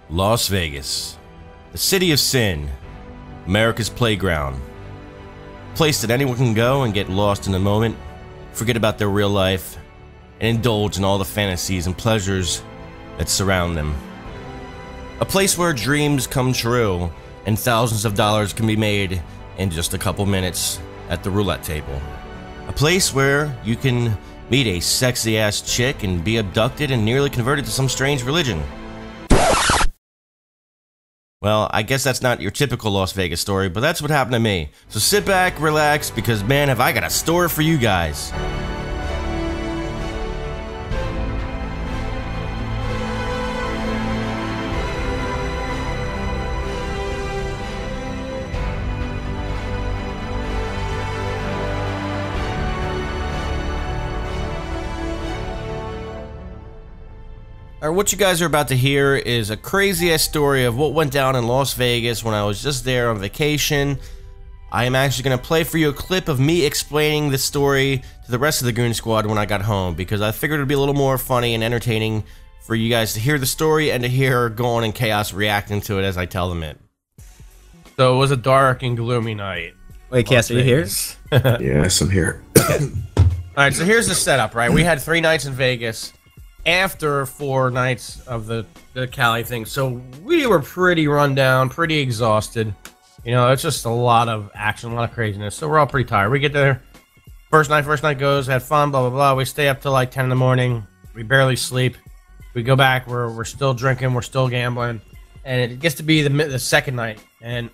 Las Vegas, the city of sin, America's playground. A place that anyone can go and get lost in the moment, forget about their real life, and indulge in all the fantasies and pleasures that surround them. A place where dreams come true and thousands of dollars can be made in just a couple minutes at the roulette table. A place where you can meet a sexy ass chick and be abducted and nearly converted to some strange religion. Well, I guess that's not your typical Las Vegas story, but that's what happened to me. So sit back, relax, because man, have I got a story for you guys. What you guys are about to hear is a crazy-ass story of what went down in Las Vegas when I was just there on vacation. I am actually going to play for you a clip of me explaining this story to the rest of the Goon Squad when I got home, because I figured it would be a little more funny and entertaining for you guys to hear the story and to hear Gone and Chaos reacting to it as I tell them it. So it was a dark and gloomy night. Wait, Chaos, are you here? Yes, I'm here. Alright, so here's the setup, right? We had 3 nights in Vegas after 4 nights of the Cali thing, so we were pretty run down, pretty exhausted. You know, it's just a lot of action, a lot of craziness, so we're all pretty tired. We get there, first night goes, had fun, blah, blah, blah. We stay up till like 10 in the morning. We barely sleep. We go back, we're still drinking, we're still gambling, and it gets to be the second night, and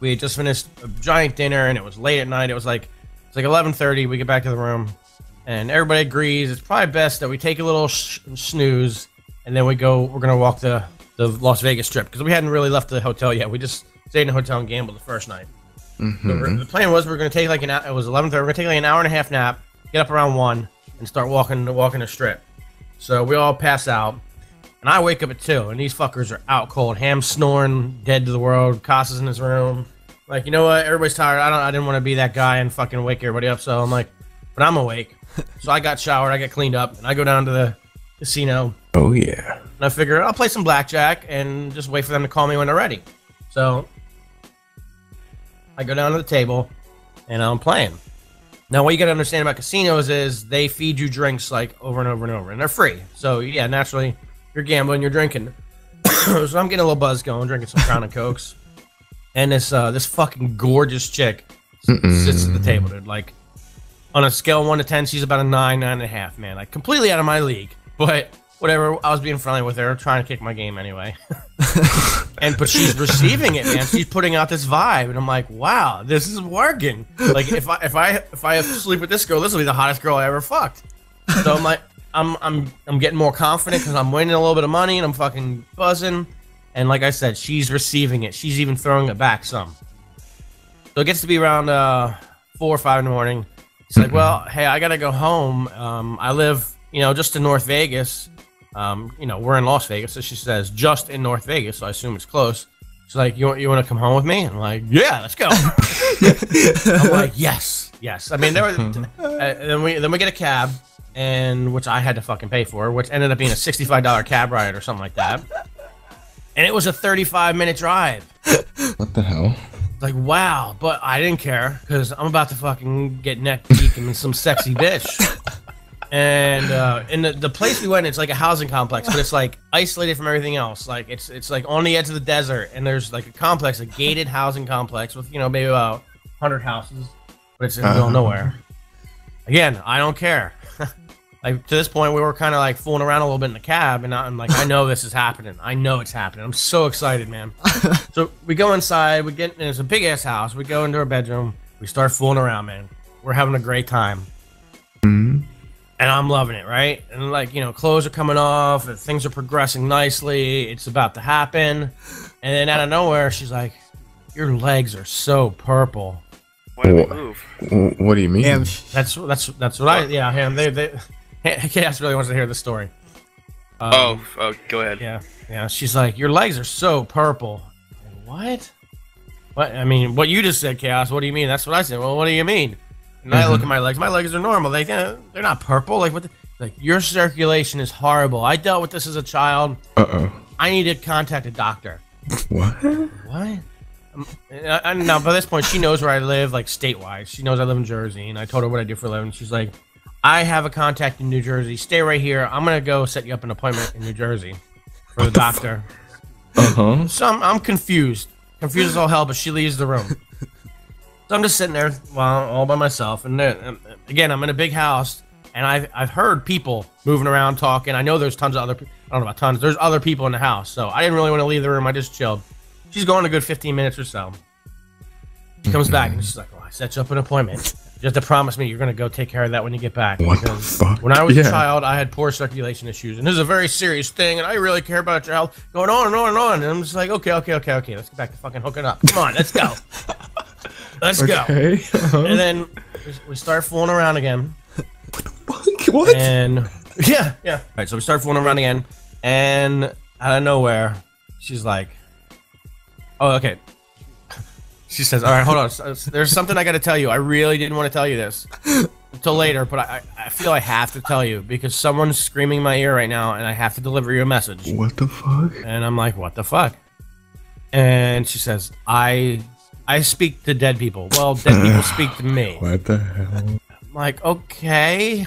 we had just finished a giant dinner, and it was late at night. It's like 11:30. We get back to the room, and everybody agrees it's probably best that we take a little snooze, and then we're gonna walk the Las Vegas Strip, because we hadn't really left the hotel yet. We just stayed in the hotel and gambled the first night. So the plan was we're gonna take like it was 11:30. We're gonna take like an hour and a half nap, get up around 1, and start walking the strip. So we all pass out, and I wake up at 2, and these fuckers are out cold. Ham's snoring, dead to the world. Casa's in his room. Like, you know what? Everybody's tired. I didn't want to be that guy and fucking wake everybody up. So I'm like, but I'm awake. So I got showered, I got cleaned up, and I go down to the casino. Oh, yeah. And I figure I'll play some blackjack and just wait for them to call me when they're ready. So I go down to the table, and I'm playing. Now, what you got to understand about casinos is they feed you drinks like over and over and over, and they're free. So yeah, naturally, you're gambling, you're drinking. So I'm getting a little buzz going, drinking some Crown and Cokes. And this fucking gorgeous chick sits at the table, dude. Like, on a scale of 1 to 10, she's about a 9, 9.5, man. Like, completely out of my league. But whatever, I was being friendly with her, trying to kick my game anyway. But she's receiving it, man. She's putting out this vibe, and I'm like, wow, this is working. Like, if I have to sleep with this girl, this will be the hottest girl I ever fucked. So I'm like, I'm getting more confident because I'm winning a little bit of money and I'm fucking buzzing. And like I said, she's receiving it. She's even throwing it back some. So it gets to be around 4 or 5 in the morning. She's like, well, hey, I gotta go home. I live, you know, just in North Vegas. You know, we're in Las Vegas. So she says, just in North Vegas. So I assume it's close. She's like, you want to come home with me? And I'm like, yeah, let's go. I'm like, yes. I mean, then we get a cab, and which I had to fucking pay for, which ended up being a $65 cab ride or something like that. And it was a 35-minute drive. What the hell? Like, wow. But I didn't care, because I'm about to fucking get neck deep in some sexy bitch. And in the place we went, it's like a housing complex, but it's like isolated from everything else. Like, it's like on the edge of the desert, and there's like a complex, a gated housing complex with, you know, maybe about 100 houses, but it's in the middle of nowhere. Again, I don't care. Like, to this point, we were kind of like fooling around a little bit in the cab, and I'm like, I know this is happening. I know it's happening. I'm so excited, man. So we go inside. And it's a big ass house. We go into our bedroom. We start fooling around, man. We're having a great time, and I'm loving it, right? And like, you know, clothes are coming off, and things are progressing nicely. It's about to happen, and then out of nowhere, she's like, "Your legs are so purple." Why did they move? What do you mean? Ham. That's what I. Yeah, Ham. They Chaos really wants to hear the story. Oh, go ahead. Yeah. She's like, your legs are so purple. What? What? I mean, what you just said, Chaos. What do you mean? That's what I said. Well, what do you mean? And I look at my legs. My legs are normal. They're not purple. Like, what? Like, your circulation is horrible. I dealt with this as a child. Uh-oh. I need to contact a doctor. What? What? Now, by this point, she knows where I live, like, statewide. She knows I live in Jersey, and I told her what I do for a living. She's like, I have a contact in New Jersey. Stay right here. I'm going to go set you up an appointment in New Jersey for the doctor. Uh-huh. So I'm confused. Confused as all hell, but she leaves the room. So I'm just sitting there, well, all by myself. And then, again, I'm in a big house, and I've heard people moving around talking. I know there's tons of other people. I don't know about tons. There's other people in the house. So I didn't really want to leave the room. I just chilled. She's going a good 15 minutes or so. She comes back, and she's like, well, I set you up an appointment. You have to promise me you're going to go take care of that when you get back. What the because fuck? when I was a child, I had poor circulation issues. And this is a very serious thing, and I really care about your health. Going on and on and on. And I'm just like, okay. Let's get back to fucking hooking up. Come on, let's go. Let's go. And then we start fooling around again. What? And yeah. All right, so we start fooling around again. And out of nowhere, she's like, oh, okay. She says, all right, hold on. There's something I got to tell you. I really didn't want to tell you this until later, but I feel I have to tell you because someone's screaming in my ear right now, and I have to deliver you a message. What the fuck? And I'm like, what the fuck? And she says, I speak to dead people. Well, dead people speak to me. What the hell? I'm like, okay.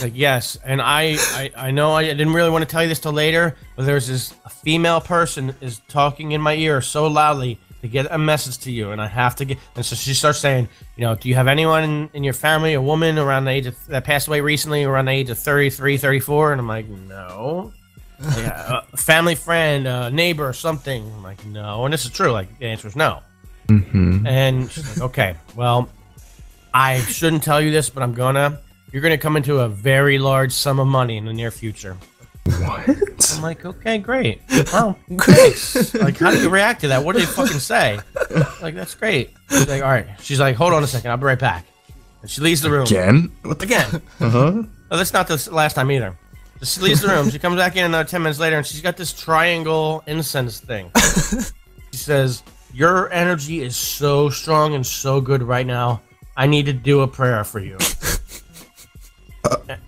Like, yes. And I know I didn't really want to tell you this till later, but there's a female person is talking in my ear so loudly to get a message to you, and I have to get. And so she starts saying, do you have anyone in your family, a woman around the age of, that passed away recently, around the age of 33, 34? And I'm like, no. Yeah, a family friend, neighbor, something. I'm like, no. And this is true. Like, the answer is no. Mm-hmm. And she's like, okay, well, I shouldn't tell you this, but you're gonna come into a very large sum of money in the near future. What? I'm like, okay, great. Well, thanks. Like, how do you react to that? What did they fucking say? Like, that's great. She's like, all right. She's like, hold on a second. I'll be right back. And she leaves the room. Again? Again. Uh-huh. No, that's not the last time either. She leaves the room. She comes back in another 10 minutes later, and she's got this triangle incense thing. She says, your energy is so strong and so good right now. I need to do a prayer for you.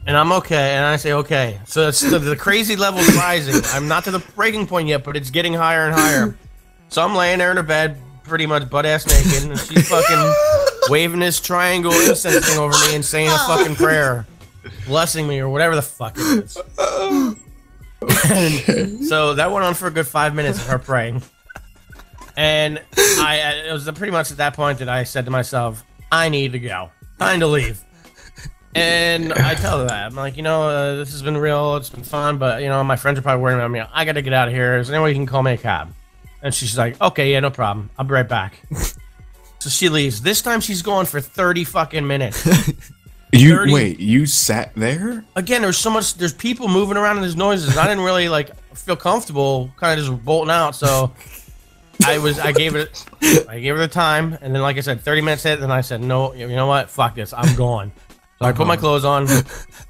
And I'm okay, and I say okay. So it's the crazy level's rising. I'm not to the breaking point yet, but it's getting higher and higher. So I'm laying there in her bed, pretty much butt-ass naked, and she's fucking waving this triangle incense thing over me and saying a fucking prayer, blessing me or whatever the fuck it is. And so that went on for a good 5 minutes of her praying. And it was pretty much at that point that I said to myself, I need to go. Time to leave. And I tell her that. I'm like, this has been real. It's been fun. But, my friends are probably worrying about me. I got to get out of here. Is there any way you can call me a cab? And she's like, okay, yeah, no problem. I'll be right back. So she leaves. This time she's gone for 30 fucking minutes. Wait, you sat there? Again, there's people moving around and there's noises. I didn't really, feel comfortable kind of just bolting out. So I gave her the time. And then, like I said, 30 minutes hit. Then I said, no, you know what? Fuck this. I'm gone. So I put my clothes on,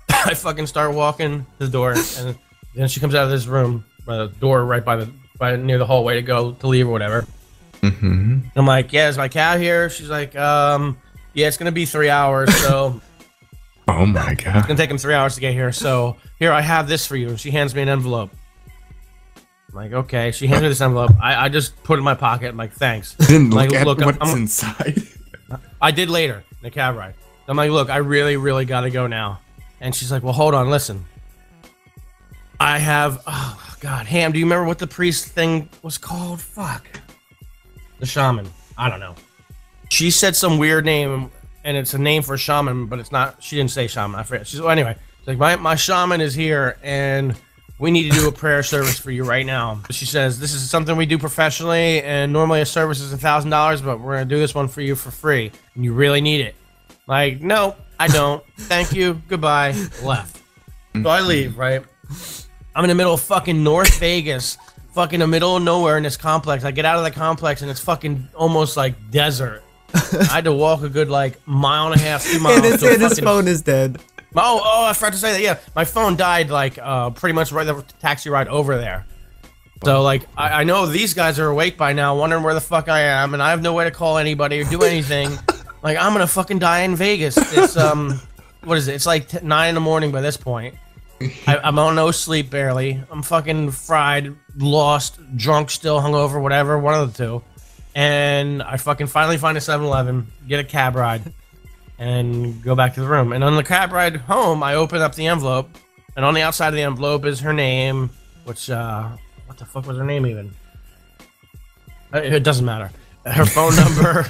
I fucking start walking to the door, and then she comes out of this room, the door right by near the hallway to go to leave or whatever. Mm-hmm. I'm like, yeah, is my cab here? She's like, yeah, it's gonna be 3 hours, so. Oh my god. It's gonna take him 3 hours to get here, so here, I have this for you. And she hands me an envelope. I'm like, okay. She hands me this envelope. I just put it in my pocket. I'm like, thanks. Didn't like, look at what's inside. I did later in the cab ride. I'm like, look, I really, really gotta go now. And she's like, well, hold on, listen. I have, oh god, Ham, do you remember what the priest thing was called? Fuck. The shaman. I don't know. She said some weird name, and it's a name for a shaman, but it's not, she didn't say shaman, I forget. She's, well, anyway, she's like, my shaman is here, and we need to do a prayer service for you right now. She says, this is something we do professionally, and normally a service is $1,000, but we're gonna do this one for you for free, and you really need it. Like, no, I don't. Thank you. Goodbye. Left. So I leave, right? I'm in the middle of fucking North Vegas, fucking in the middle of nowhere in this complex. I get out of the complex and it's fucking almost like desert. I had to walk a good mile and a half, 2 miles. And his phone is dead. Oh, I forgot to say that. Yeah, my phone died pretty much right the taxi ride over there. So I know these guys are awake by now, wondering where the fuck I am, and I have no way to call anybody or do anything. I'm gonna fucking die in Vegas. It's what is it? It's like 9 in the morning by this point. I'm on no sleep barely. I'm fucking fried, lost, drunk, still hungover, whatever, one of the two. And I fucking finally find a 7-Eleven, get a cab ride, and go back to the room. And on the cab ride home, I open up the envelope, and on the outside of the envelope is her name, which, what the fuck was her name even? It doesn't matter. Her phone number.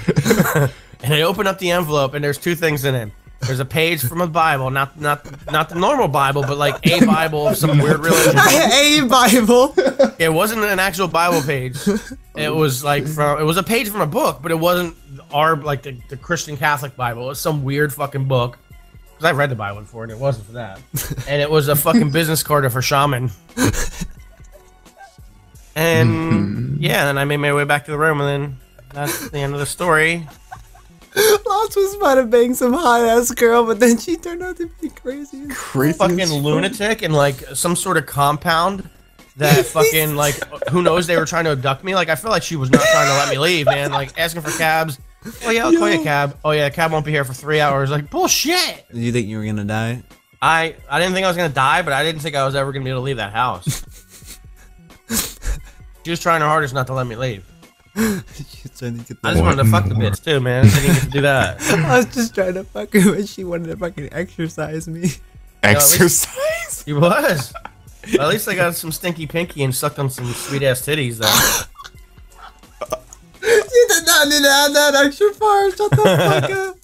And I open up the envelope, and there's two things in it. There's a page from a Bible, not the normal Bible, but like a Bible of some weird religion. A Bible. It wasn't an actual Bible page. It was like it was a page from a book, but it wasn't the Christian Catholic Bible. It was some weird fucking book. Because I read the Bible before, and it wasn't for that. And it was a fucking business card of her shaman. And yeah, then I made my way back to the room, and then that's the end of the story. Lots was about to bang some hot ass girl, but then she turned out to be crazy. Crazy. Fucking lunatic in like some sort of compound that fucking like who knows, they were trying to abduct me. Like I feel like she was not trying to let me leave, man. Like asking for cabs. Oh yeah, I'll call you a cab. Oh yeah, the cab won't be here for 3 hours. Like bullshit. Did you think you were gonna die? I didn't think I was gonna die, but I didn't think I was ever gonna be able to leave that house. She was trying her hardest not to let me leave. She's trying to get I just wanted to fuck the bitch too, man. I didn't get to do that. I was just trying to fuck her, but she wanted to fucking exercise me. Exercise? He was. Well, at least I got some stinky pinky and sucked on some sweet ass titties though. You did not need to add that extra part. Shut the fuck up.